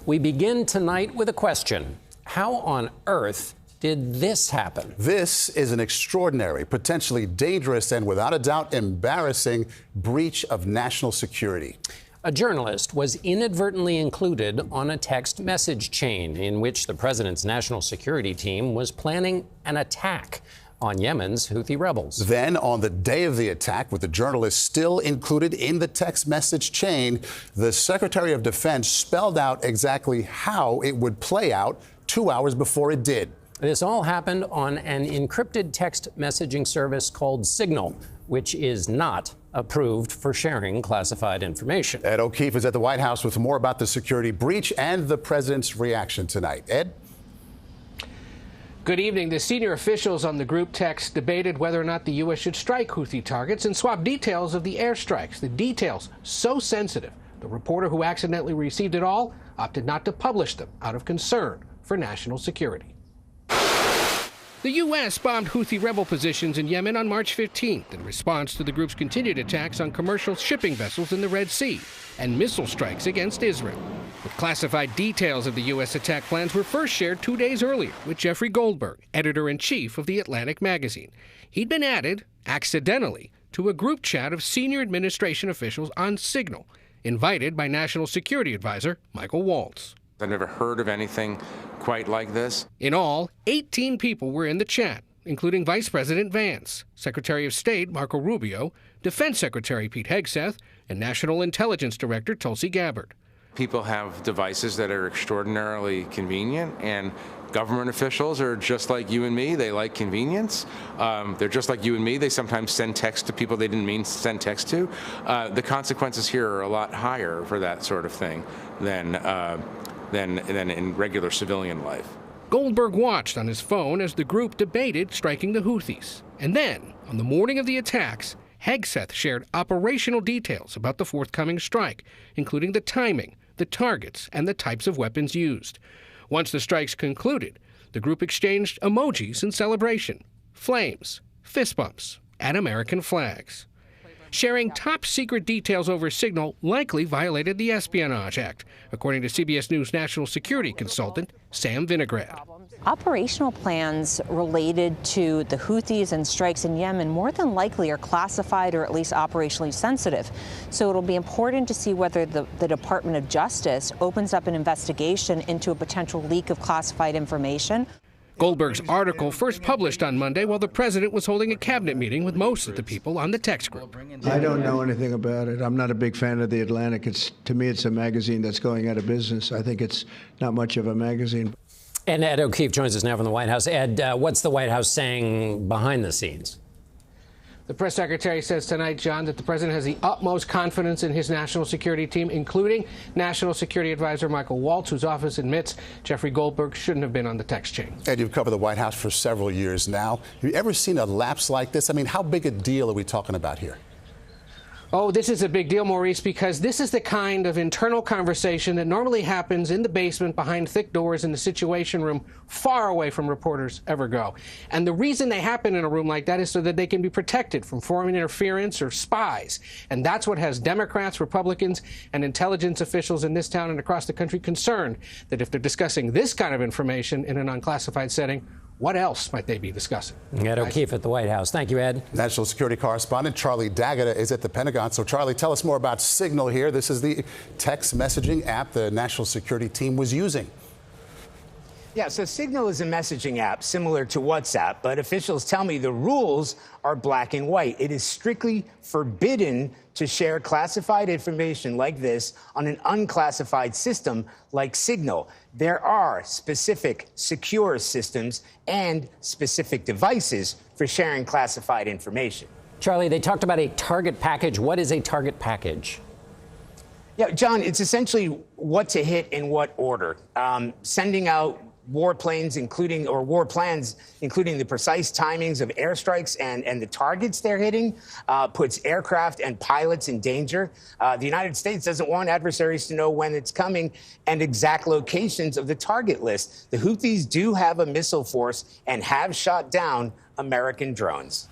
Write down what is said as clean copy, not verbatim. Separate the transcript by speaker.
Speaker 1: We begin tonight with a question. How on earth did this happen?
Speaker 2: This is an extraordinary, potentially dangerous, and without a doubt embarrassing breach of national security.
Speaker 1: A journalist was inadvertently included on a text message chain in which the president's national security team was planning an attack on Yemen's Houthi rebels.
Speaker 2: Then, on the day of the attack, with the journalist still included in the text message chain, the Secretary of Defense spelled out exactly how it would play out 2 hours before it did.
Speaker 1: This all happened on an encrypted text messaging service called Signal, which is not approved for sharing classified information.
Speaker 2: Ed O'Keefe is at the White House with more about the security breach and the president's reaction tonight. Ed?
Speaker 3: Good evening. The senior officials on the group text debated whether or not the U.S. should strike Houthi targets and swap details of the airstrikes. The details so sensitive, the reporter who accidentally received it all opted not to publish them out of concern for national security. The U.S. bombed Houthi rebel positions in Yemen on March 15th in response to the group's continued attacks on commercial shipping vessels in the Red Sea and missile strikes against Israel. The classified details of the U.S. attack plans were first shared 2 days earlier with Jeffrey Goldberg, editor-in-chief of The Atlantic magazine. He'd been added, accidentally, to a group chat of senior administration officials on Signal, invited by National Security Advisor Michael Waltz.
Speaker 4: I've never heard of anything quite like this.
Speaker 3: In all, 18 people were in the chat, including Vice President Vance, Secretary of State Marco Rubio, Defense Secretary Pete Hegseth, and National Intelligence Director Tulsi Gabbard.
Speaker 4: People have devices that are extraordinarily convenient, and government officials are just like you and me. They like convenience. They're just like you and me. They sometimes send text to people they didn't mean to send text to. The consequences here are a lot higher for that sort of thing than in regular civilian life.
Speaker 3: Goldberg watched on his phone as the group debated striking the Houthis. And then, on the morning of the attacks, Hegseth shared operational details about the forthcoming strike, including the timing, the targets, and the types of weapons used. Once the strikes concluded, the group exchanged emojis in celebration, flames, fist bumps, and American flags. Sharing top-secret details over Signal likely violated the Espionage Act, according to CBS News national security consultant Sam Vinograd.
Speaker 5: Operational plans related to the Houthis and strikes in Yemen more than likely are classified or at least operationally sensitive. So it'll be important to see whether the Department of Justice opens up an investigation into a potential leak of classified information.
Speaker 3: Goldberg's article first published on Monday while the president was holding a cabinet meeting with most of the people on the text group.
Speaker 6: I don't know anything about it. I'm not a big fan of The Atlantic. To me, it's a magazine that's going out of business. I think it's not much of a magazine.
Speaker 1: And Ed O'Keefe joins us now from the White House. Ed, what's the White House saying behind the scenes?
Speaker 3: The press secretary says tonight, John, that the president has the utmost confidence in his national security team, including National Security Advisor Michael Waltz, whose office admits Jeffrey Goldberg shouldn't have been on the text chain.
Speaker 2: Ed, you've covered the White House for several years now. Have you ever seen a lapse like this? I mean, how big a deal are we talking about here?
Speaker 3: Oh, this is a big deal, Maurice, because this is the kind of internal conversation that normally happens in the basement behind thick doors in the Situation Room, far away from reporters ever go. And the reason they happen in a room like that is so that they can be protected from foreign interference or spies. And that's what has Democrats, Republicans, and intelligence officials in this town and across the country concerned, that if they're discussing this kind of information in an unclassified setting, what else might they be discussing?
Speaker 1: Ed O'Keefe at the White House. Thank you, Ed.
Speaker 2: National security correspondent Charlie D'Agata is at the Pentagon. So, Charlie, tell us more about Signal here. This is the text messaging app the national security team was using.
Speaker 7: Yeah, so Signal is a messaging app similar to WhatsApp, but officials tell me the rules are black and white. It is strictly forbidden to share classified information like this on an unclassified system like Signal. There are specific secure systems and specific devices for sharing classified information.
Speaker 1: Charlie, they talked about a target package. What is a target package?
Speaker 7: Yeah, John, it's essentially what to hit in what order. Sending out war plans, including the precise timings of airstrikes and the targets they're hitting, puts aircraft and pilots in danger. The United States doesn't want adversaries to know when it's coming and exact locations of the target list. The Houthis do have a missile force and have shot down American drones.